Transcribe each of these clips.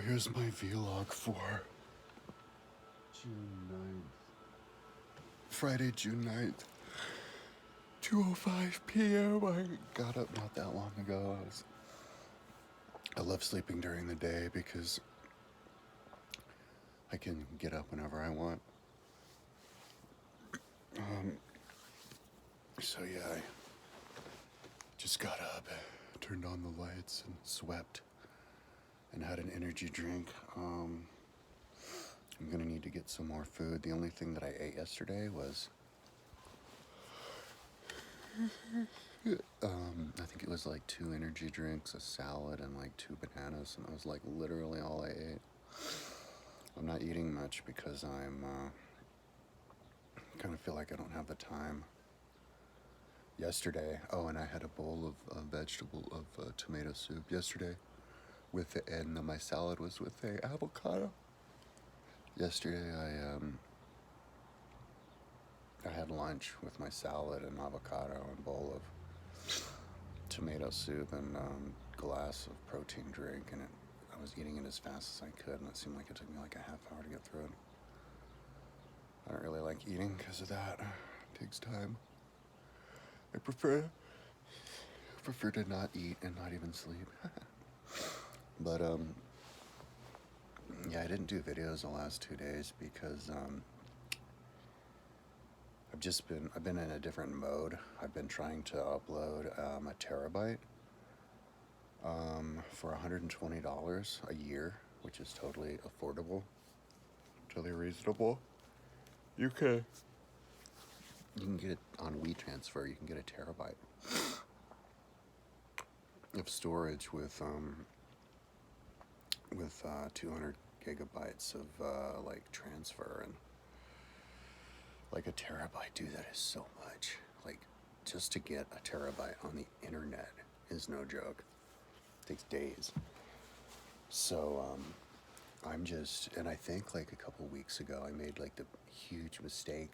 here's my vlog for June 9th. Friday, June 9th. 2:05 p.m. I got up not that long ago. I love sleeping during the day because I can get up whenever I want. So yeah, I just got up, turned on the lights and swept and had an energy drink. I'm gonna need to get some more food. The only thing that I ate yesterday was I think it was like 2 energy drinks, a salad, and like 2 bananas, and that was like literally all I ate. I'm not eating much because I'm kind of feel like I don't have the time. Yesterday, and I had a bowl of tomato soup yesterday with it, and my salad was with a avocado. Yesterday, I had lunch with my salad and avocado and bowl of tomato soup and glass of protein drink, and I was eating it as fast as I could, and it seemed like it took me like a half hour to get through it. I don't really like eating because of that. It takes time. I prefer to not eat and not even sleep. But yeah, I didn't do videos the last 2 days because I've been in a different mode. I've been trying to upload a terabyte for $120 a year, which is totally affordable, totally reasonable. You can get it on Wetransfer. You can get a terabyte of storage with 200 gigabytes of like transfer, and like a terabyte, dude, that is so much. Like, just to get a terabyte on the internet is no joke. It takes days. So and I think like a couple weeks ago I made like the huge mistake.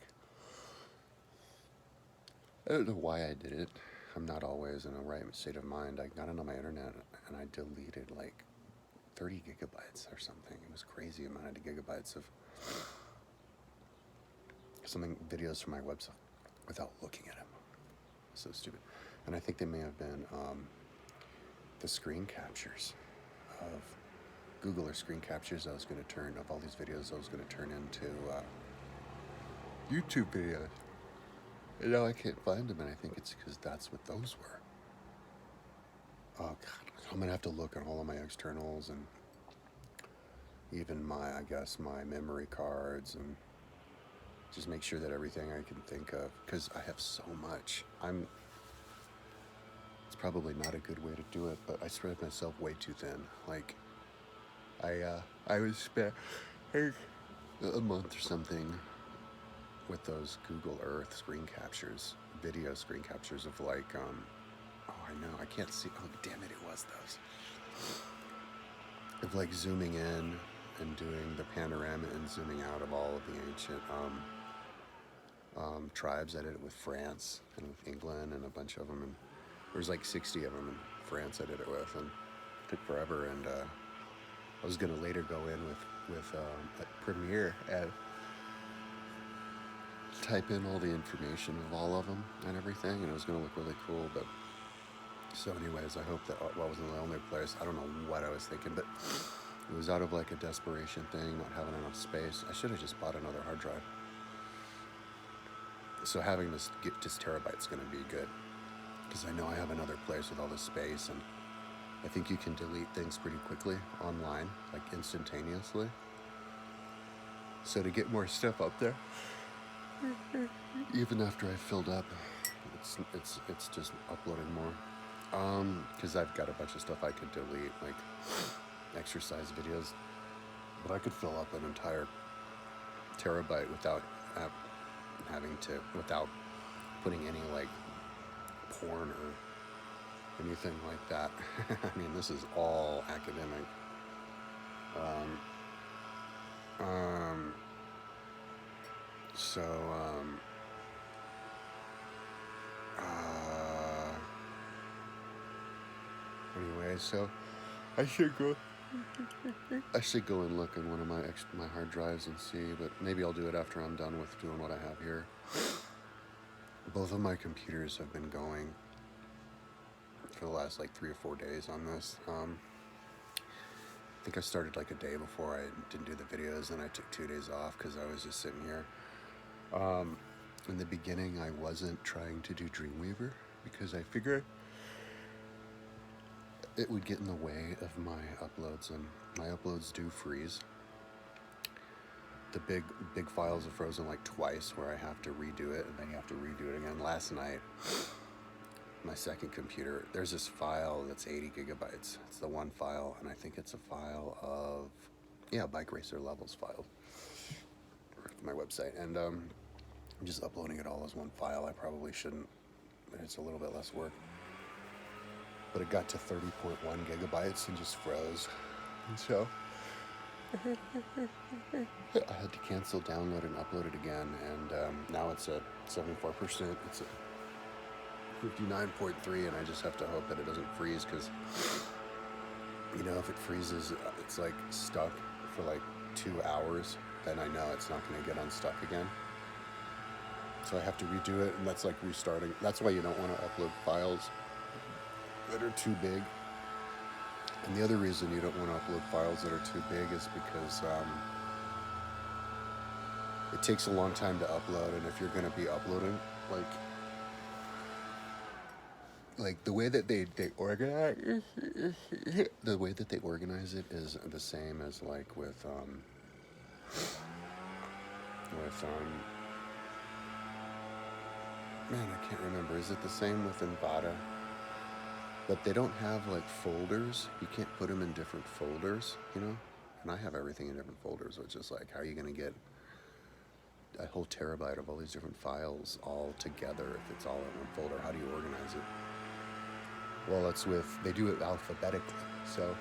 I don't know why I did it. I'm not always in a right state of mind. I got into my internet and I deleted like 30 gigabytes or something. It was crazy amount of gigabytes of videos from my website without looking at them. So stupid. And I think they may have been the screen captures of Google, or screen captures I was going to turn of all these videos I was going to turn into YouTube videos. And now I can't find them, and I think it's because that's what those were. Oh God, I'm going to have to look at all of my externals and even my memory cards, and just make sure that everything I can think of, because I have so much. It's probably not a good way to do it, but I spread myself way too thin. Like, I would spend a month or something with those Google Earth screen captures, video screen captures of like, I know, I can't see, oh damn it, it was those. Of like zooming in and doing the panorama and zooming out of all of the ancient tribes. I did it with France and with England and a bunch of them, and there was like 60 of them in France I did it with, and it took forever. And I was gonna later go in with Premiere and type in all the information of all of them and everything, and it was gonna look really cool. But so anyways, I hope that wasn't the only place. I don't know what I was thinking, but it was out of like a desperation thing, not having enough space. I should have just bought another hard drive. So having this terabyte's gonna be good, because I know I have another place with all this space, and I think you can delete things pretty quickly online, like instantaneously. So to get more stuff up there, even after I filled up, it's just uploading more. Because I've got a bunch of stuff I could delete, like exercise videos, but I could fill up an entire terabyte without putting any like porn or anything like that. I mean, this is all academic. Anyway, so I should go I should go and look on one of my hard drives and see, but maybe I'll do it after I'm done with doing what I have here. Both of my computers have been going for the last like 3 or 4 days on this. I think I started like a day before I didn't do the videos, and I took 2 days off because I was just sitting here. In the beginning, I wasn't trying to do Dreamweaver because I figured it would get in the way of my uploads, and my uploads do freeze. The big files are frozen like twice, where I have to redo it and then you have to redo it again. Last night, my second computer, there's this file that's 80 gigabytes. It's the one file, and I think it's a file of, yeah, Bike Racer Levels file from my website, and I'm just uploading it all as one file. I probably shouldn't. It's a little bit less work. But it got to 30.1 gigabytes and just froze. And so I had to cancel, download, and upload it again. And now it's at 74%. It's at 59.3, and I just have to hope that it doesn't freeze, because, you know, if it freezes, it's like stuck for like 2 hours, then I know it's not going to get unstuck again. So I have to redo it, and that's like restarting. That's why you don't want to upload files that are too big. And the other reason you don't want to upload files that are too big is because it takes a long time to upload, and if you're going to be uploading, like the way that they organize the way that they organize it is the same as like with man, I can't remember. Is it the same with Envada? But they don't have like folders. You can't put them in different folders, you know? And I have everything in different folders, which is like, how are you going to get a whole terabyte of all these different files all together if it's all in one folder? How do you organize it? Well, it's they do it alphabetically. So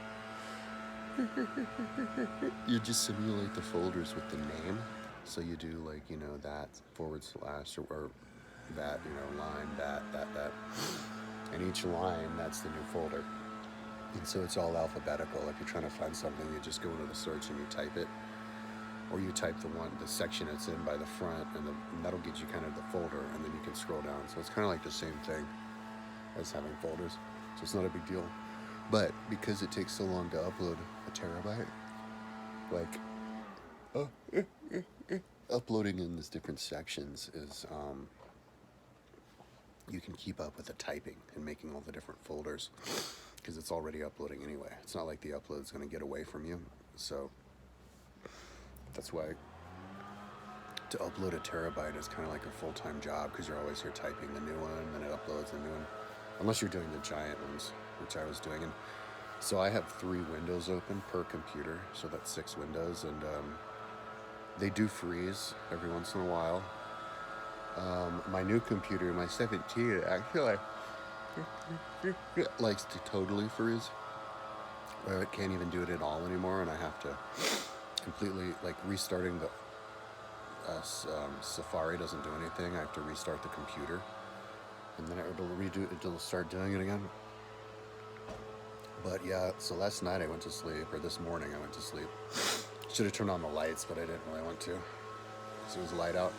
you just simulate the folders with the name. So you do like, you know, that / or that, you know, line, that. And each line, that's the new folder. And so it's all alphabetical. If you're trying to find something, you just go into the search and you type it. Or you type the section it's in by the front, and that'll get you kind of the folder, and then you can scroll down. So it's kind of like the same thing as having folders. So it's not a big deal. But because it takes so long to upload a terabyte, like, uploading in these different sections is, you can keep up with the typing and making all the different folders, because it's already uploading anyway. It's not like the upload's going to get away from you. So that's why to upload a terabyte is kind of like a full-time job, because you're always here typing the new one, and then it uploads the new one. Unless you're doing the giant ones, which I was doing. And so I have 3 windows open per computer, so that's 6 windows, and they do freeze every once in a while. My new computer, my 17, actually likes to totally freeze. It can't even do it at all anymore, and I have to completely, like, restarting the Safari doesn't do anything. I have to restart the computer, and then it'll start doing it again. But yeah, so last night I went to sleep, or this morning I went to sleep. Should have turned on the lights, but I didn't really want to, because it was light out.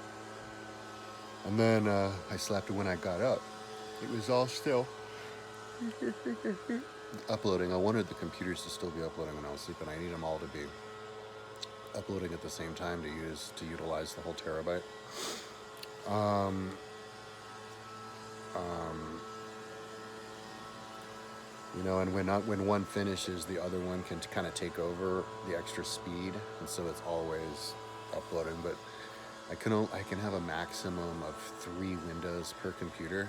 And then I slept, and when I got up, it was all still uploading. I wanted the computers to still be uploading when I was sleeping. I need them all to be uploading at the same time to utilize the whole terabyte. You know, and when one finishes, the other one can kind of take over the extra speed, and so it's always uploading. But I can have a maximum of 3 windows per computer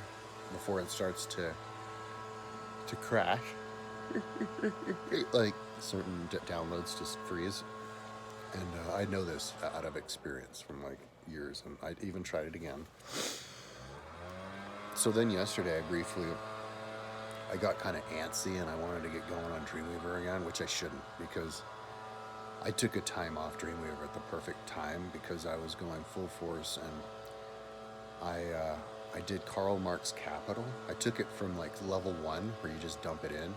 before it starts to crash. Like certain downloads just freeze, and I know this out of experience from like years, and I even tried it again. So then yesterday I got kind of antsy, and I wanted to get going on Dreamweaver again, which I shouldn't, because I took a time off Dreamweaver at the perfect time, because I was going full force, and I did Karl Marx Capital. I took it from like level 1, where you just dump it in,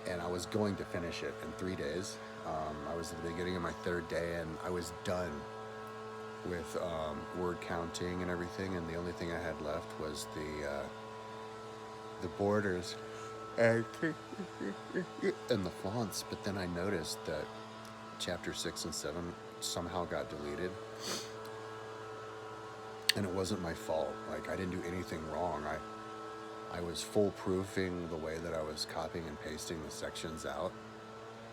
and I was going to finish it in 3 days. I was at the beginning of my 3rd day, and I was done with word counting and everything, and the only thing I had left was the borders and the fonts. But then I noticed that chapter 6 and 7 somehow got deleted, and it wasn't my fault. Like, I didn't do anything wrong. I was foolproofing the way that I was copying and pasting the sections out,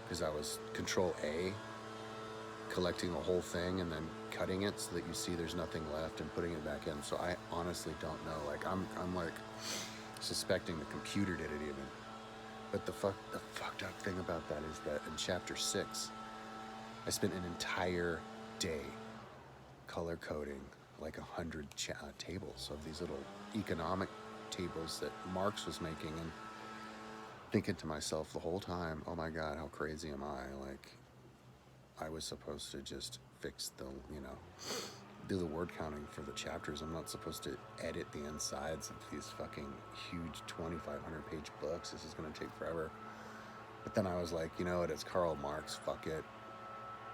because I was Control A, collecting the whole thing and then cutting it so that you see there's nothing left and putting it back in. So I honestly don't know. Like, I'm like suspecting the computer did it even. But the fucked up thing about that is that in chapter 6, I spent an entire day color coding like 100 tables of these little economic tables that Marx was making, and thinking to myself the whole time, oh my God, how crazy am I? Like, I was supposed to just fix the, do the word counting for the chapters. I'm not supposed to edit the insides of these fucking huge 2,500 page books. This is going to take forever. But then I was like, you know what, it's Karl Marx, fuck it.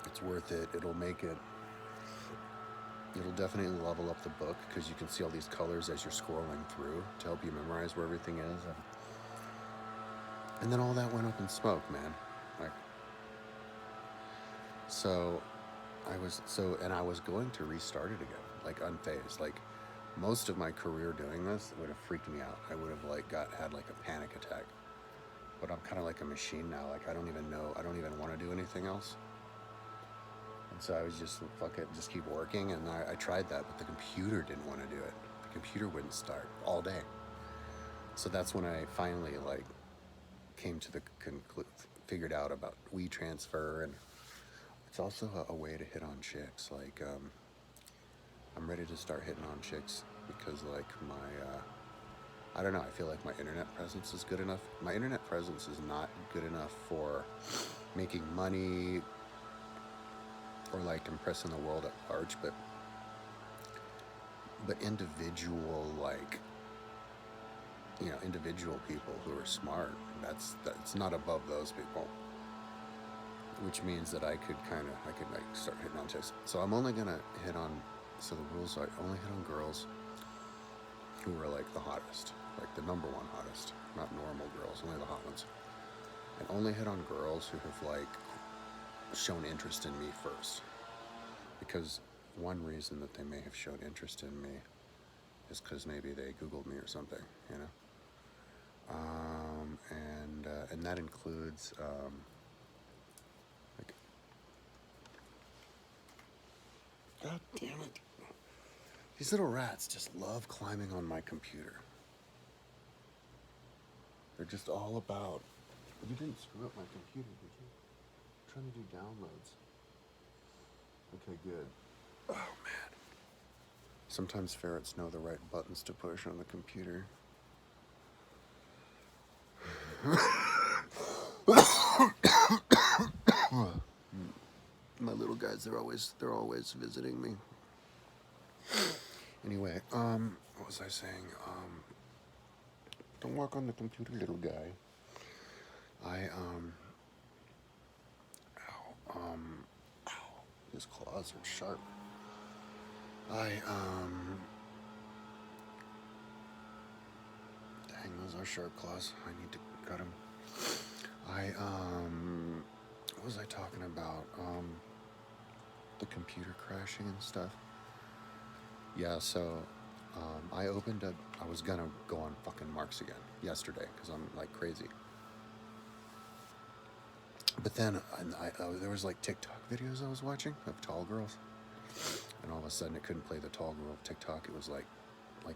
It's worth it. It'll definitely level up the book, because you can see all these colors as you're scrolling through to help you memorize where everything is. And then all that went up in smoke, man. Like, and I was going to restart it again, like unfazed. Like, most of my career doing this would have freaked me out. I would have had like a panic attack. But I'm kind of like a machine now. Like, I don't even want to do anything else. And so I was just, fuck it, just keep working. And I tried that, but the computer didn't want to do it. The computer wouldn't start all day. So that's when I finally came to the figured out about Wetransfer, and it's also a way to hit on chicks. Like, I'm ready to start hitting on chicks, because like I don't know, I feel like my internet presence is good enough. My internet presence is not good enough for making money or like impressing the world at large, but individual, like, individual people who are smart, that's not above those people, which means that I could like start hitting on chicks. So I'm only gonna hit on, so the rules are only hit on girls who are like the hottest, like the number one hottest, not normal girls, only the hot ones. And only hit on girls who have like shown interest in me first, because one reason that they may have shown interest in me is because maybe they Googled me or something, and that includes like, God damn it, these little rats just love climbing on my computer. They're just all about, you didn't screw up my computer, did you? I'm trying to do downloads. Okay, good. Oh man. Sometimes ferrets know the right buttons to push on the computer. My little guys, they're always visiting me. Anyway, what was I saying? Don't work on the computer, little guy. Ow, his claws are sharp. Dang, those are sharp claws. I need to cut them. What was I talking about? The computer crashing and stuff. Yeah, so, I was gonna go on fucking Marx again yesterday, because I'm like crazy. But then there was like TikTok videos I was watching of tall girls, and all of a sudden it couldn't play the tall girl TikTok. It was like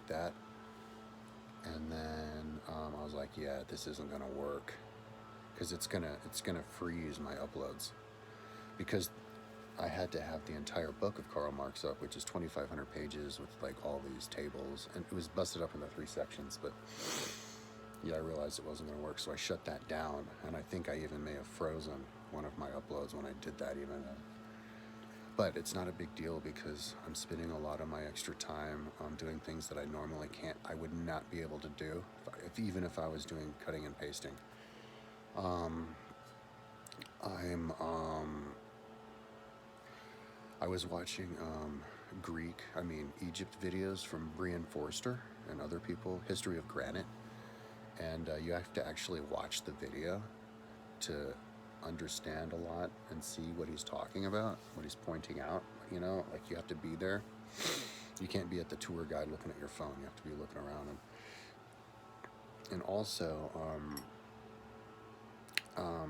that, and then I was like, yeah, this isn't gonna work, because it's gonna freeze my uploads, because I had to have the entire book of Karl Marx up, which is 2,500 pages with like all these tables, and it was busted up into 3 sections, but yeah, I realized it wasn't going to work, so I shut that down, and I think I even may have frozen one of my uploads when I did that even. But it's not a big deal, because I'm spending a lot of my extra time doing things that I normally I would not be able to do, even if I was doing cutting and pasting. Um, I'm I was watching Egypt videos from Brian Forster and other people, History of Granite, and you have to actually watch the video to understand a lot and see what he's talking about, what he's pointing out. You know, like you have to be there. You can't be at the tour guide looking at your phone. You have to be looking around. And also,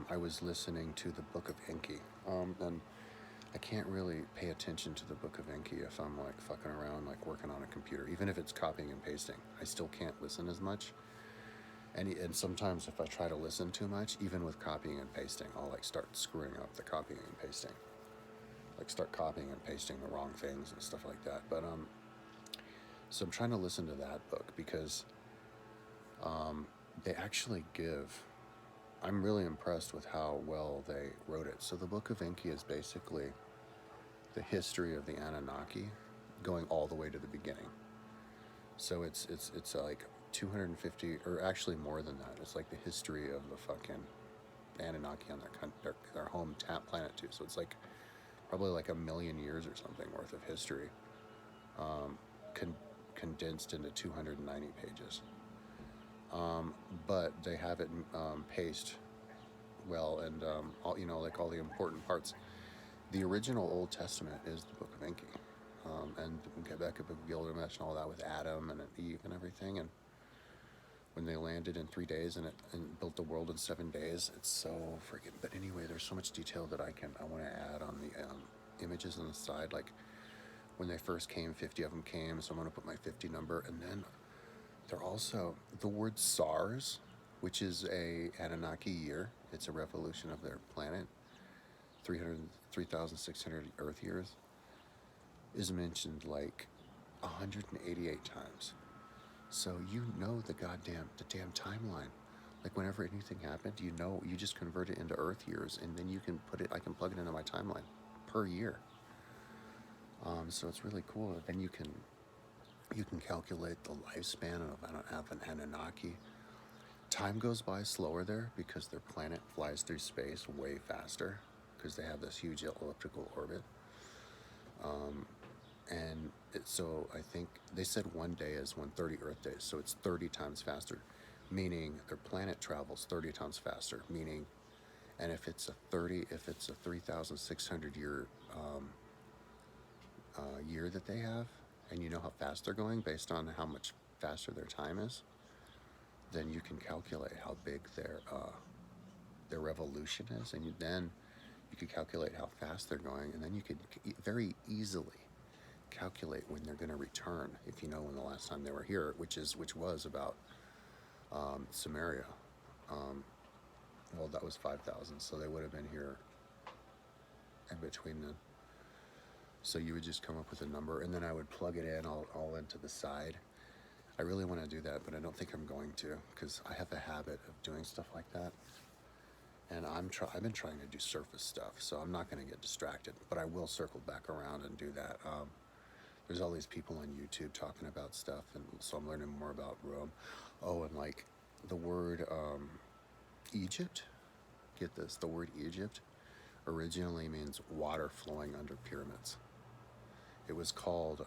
I was listening to the Book of Enki, and I can't really pay attention to the Book of Enki if I'm like fucking around, like working on a computer. Even if it's copying and pasting, I still can't listen as much. And sometimes if I try to listen too much, even with copying and pasting, I'll like start screwing up the copying and pasting. Like start copying and pasting the wrong things and stuff like that. But so I'm trying to listen to that book because they actually give. I'm really impressed with how well they wrote it. So the Book of Enki is basically the history of the Anunnaki, going all the way to the beginning. So it's like 250, or actually more than that. It's like the history of the fucking Anunnaki on their home planet too. So it's like probably like 1,000,000 years or something worth of history, condensed into 290 pages. But they have it paced well, and all, you know, like all the important parts. The original Old Testament is the Book of Enki, and Quebec, Book of Gilgamesh, and all that with Adam and Eve and everything. And when they landed in 3 days and built the world in 7 days, it's so freaking. But anyway, there's so much detail that I want to add on the images on the side. Like when they first came, 50 of them came, so I'm going to put my 50 number, and then they're also the word SARS, which is a Anunnaki year. It's a revolution of their planet. 3,600 Earth years is mentioned like 188 times. So you know the damn timeline. Like whenever anything happened, you know, you just convert it into Earth years, and then you can I can plug it into my timeline per year. So it's really cool. Then you can calculate the lifespan of an Anunnaki. Time goes by slower there because their planet flies through space way faster because they have this huge elliptical orbit. So I think they said 1 day is 130 Earth days, so it's 30 times faster, meaning their planet travels 30 times faster, meaning, and if it's a 3,600 year year that they have, and you know how fast they're going based on how much faster their time is, then you can calculate how big their revolution is, and then you could calculate how fast they're going, and then you could very easily calculate when they're going to return if you know when the last time they were here, which was about Samaria. Well, that was 5,000, so they would have been here in between then. So you would just come up with a number, and then I would plug it in all into the side. I really want to do that, but I don't think I'm going to, because I have a habit of doing stuff like that. And I've been trying to do surface stuff, so I'm not going to get distracted, but I will circle back around and do that. There's all these people on YouTube talking about stuff, and so I'm learning more about Rome. Oh, and like the word Egypt, get this, the word Egypt originally means water flowing under pyramids. It was called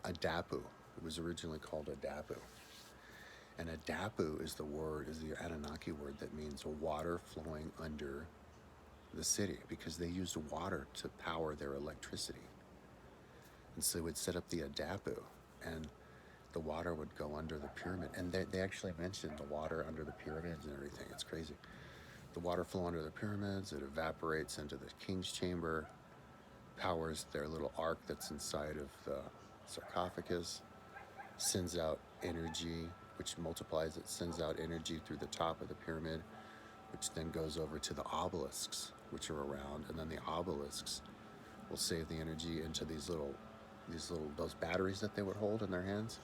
Adapu. It was originally called Adapu. And Adapu is the Anunnaki word that means water flowing under the city, because they used water to power their electricity. And so they would set up the Adapu, and the water would go under the pyramid. And they actually mentioned the water under the pyramids and everything. It's crazy. The water flow under the pyramids, it evaporates into the king's chamber, powers their little ark that's inside of the sarcophagus, sends out energy, which multiplies it, sends out energy through the top of the pyramid, which then goes over to the obelisks, which are around, and then the obelisks will save the energy into those batteries that they would hold in their hands,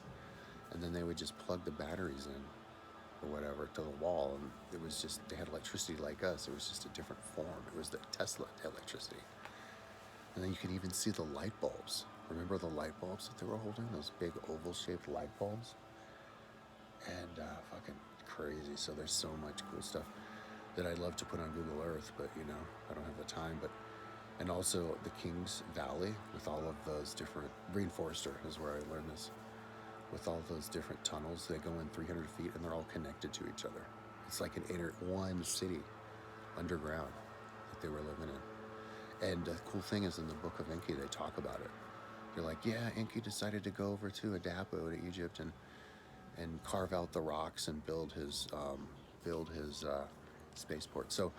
and then they would just plug the batteries in or whatever to the wall, and it was just, they had electricity like us. It was just a different form. It was the Tesla electricity. And then you can even see the light bulbs. Remember the light bulbs that they were holding? Those big oval-shaped light bulbs? And fucking crazy. So there's so much cool stuff that I'd love to put on Google Earth, but you know, I don't have the time. But and also the Kings Valley with all of those different, Green Forester is where I learned this, with all those different tunnels. They go in 300 feet and they're all connected to each other. It's like one city underground that they were living in. And the cool thing is, in the book of Enki, they talk about it. They're like, yeah, Enki decided to go over to Adapo, to Egypt, and carve out the rocks and build his spaceport. So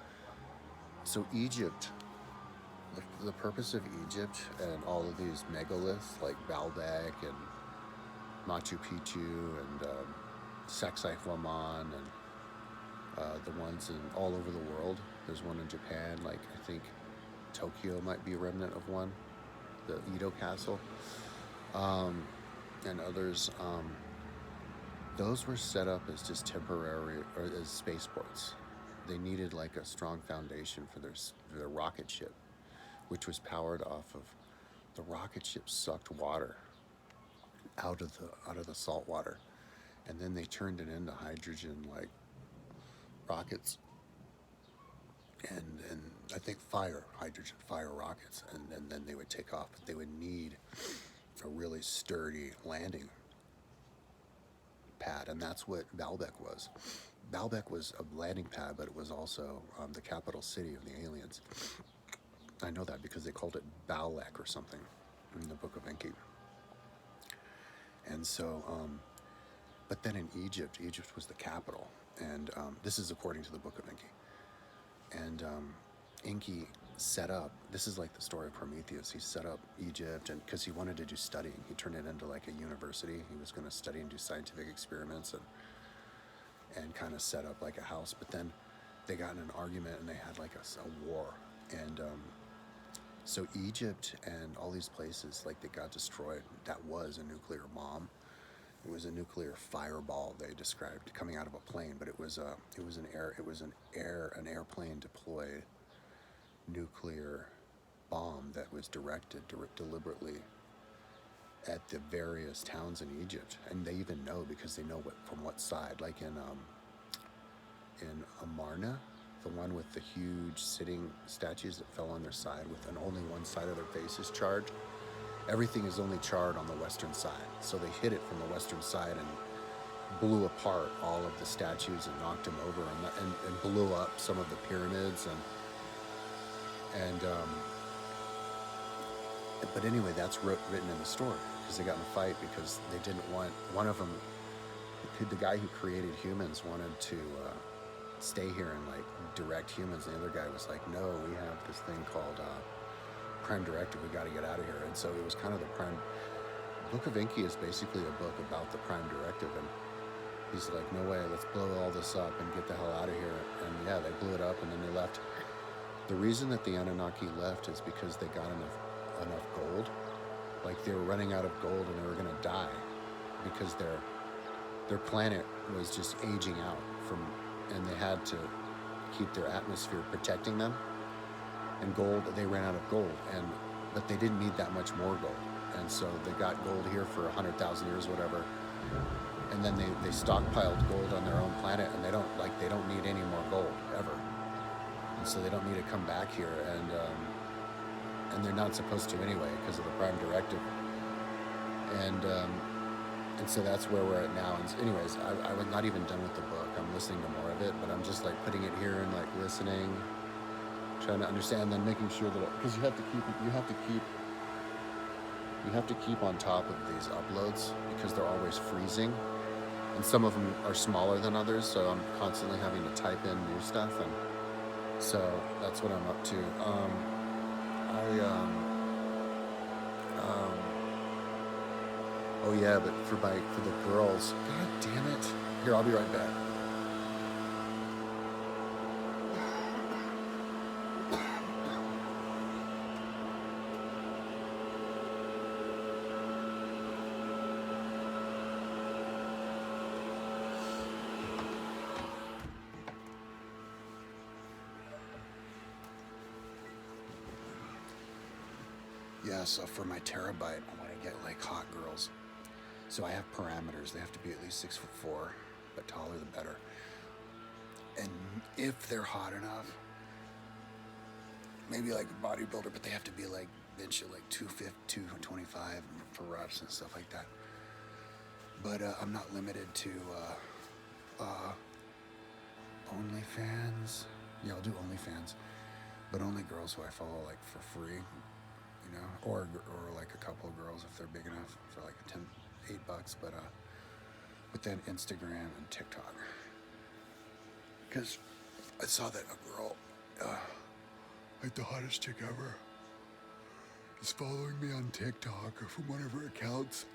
Egypt, the purpose of Egypt and all of these megaliths like Baalbek and Machu Picchu and Sacsayhuaman and the ones in all over the world. There's one in Japan, like I think Tokyo might be a remnant of one, the Edo Castle, and others. Those were set up as just temporary, or as spaceports. They needed like a strong foundation for their rocket ship, which was powered off of, the rocket ship sucked water out of the salt water, and then they turned it into hydrogen like rockets, and I think hydrogen fire rockets, and then they would take off. But they would need a really sturdy landing pad, and that's what Baalbek was. Baalbek was a landing pad, but it was also the capital city of the aliens. I know that because they called it Baalek or something in the book of Enki. And so, but then in Egypt was the capital, and this is according to the book of Enki. And Enki set up, this is like the story of Prometheus. He set up Egypt, and because he wanted to do studying, he turned it into like a university. He was going to study and do scientific experiments and kind of set up like a house. But then they got in an argument and they had like a war, and so Egypt and all these places, like, they got destroyed. That was a nuclear bomb. It was a nuclear fireball, they described, coming out of a plane, but it was an airplane deployed nuclear bomb that was directed deliberately at the various towns in Egypt. And they even know, because they know from what side. Like in Amarna, the one with the huge sitting statues that fell on their side, and only one side of their face is charred. Everything is only charred on the western side. So they hit it from the western side and blew apart all of the statues and knocked them over, and blew up some of the pyramids but anyway, that's written in the story, because they got in a fight because they didn't want, one of them, the guy who created humans wanted to stay here and like direct humans, and the other guy was like, no, we have this thing called Prime Directive, we got to get out of here. And so it was kind of the Prime Book of Enki is basically a book about the Prime Directive, and he's like, no way, let's blow all this up and get the hell out of here. And yeah, they blew it up, and then they left. The reason that the Anunnaki left is because they got enough gold. Like, they were running out of gold and they were gonna die, because their planet was just aging out and they had to keep their atmosphere protecting them. And gold, they ran out of gold, but they didn't need that much more gold. And so they got gold here for 100,000 years, whatever. And then they stockpiled gold on their own planet, and they don't need any more gold ever. And so they don't need to come back here, and they're not supposed to anyway, because of the Prime Directive. And so that's where we're at now. And anyways, I was not even done with the book. I'm listening to more of it, but I'm just like putting it here and like listening, trying to understand, and then making sure that, because you have to keep on top of these uploads, because they're always freezing, and some of them are smaller than others, so I'm constantly having to type in new stuff, and so that's what I'm up to. Oh yeah, but for the girls, god damn it. Here, I'll be right back. Yeah, so for my Terrabyte, I want to get like hot girls. So I have parameters. They have to be at least 6'4", but taller the better. And if they're hot enough, maybe like a bodybuilder, but they have to be like bench at like 250, 225 for reps and stuff like that. But I'm not limited to OnlyFans. Yeah, I'll do OnlyFans, but only girls who I follow like for free, you know, or like a couple of girls if they're big enough for like $8. But then Instagram and TikTok, because I saw that a girl, like the hottest chick ever, is following me on TikTok from one of her accounts.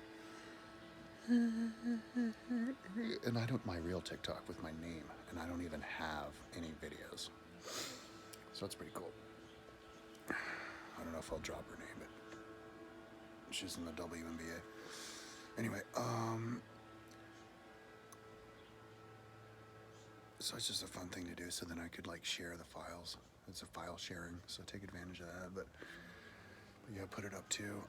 And I don't, my real TikTok with my name, and I don't even have any videos. So that's pretty cool. I don't know if I'll drop her name, but she's in the WNBA. Anyway, so it's just a fun thing to do, so then I could like share the files. It's a file sharing, so take advantage of that. But yeah, put it up too.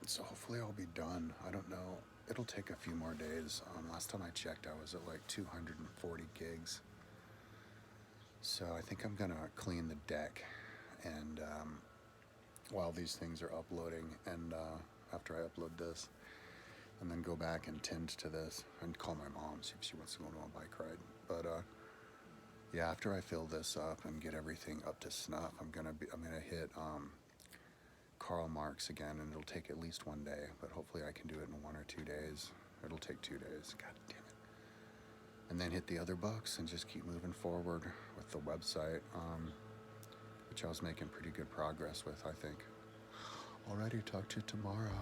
So hopefully I'll be done. I don't know. It'll take a few more days. Last time I checked, I was at like 240 gigs. So I think I'm gonna clean the deck, and while these things are uploading, and after I upload this, and then go back and tend to this, and call my mom, see if she wants to go on a bike ride. But yeah, after I fill this up and get everything up to snuff, I'm gonna hit Karl Marx again, and it'll take at least one day, but hopefully I can do it in 1 or 2 days. It'll take 2 days, god damn it. And then hit the other books and just keep moving forward with the website, which I was making pretty good progress with, I think. Alrighty, talk to you tomorrow.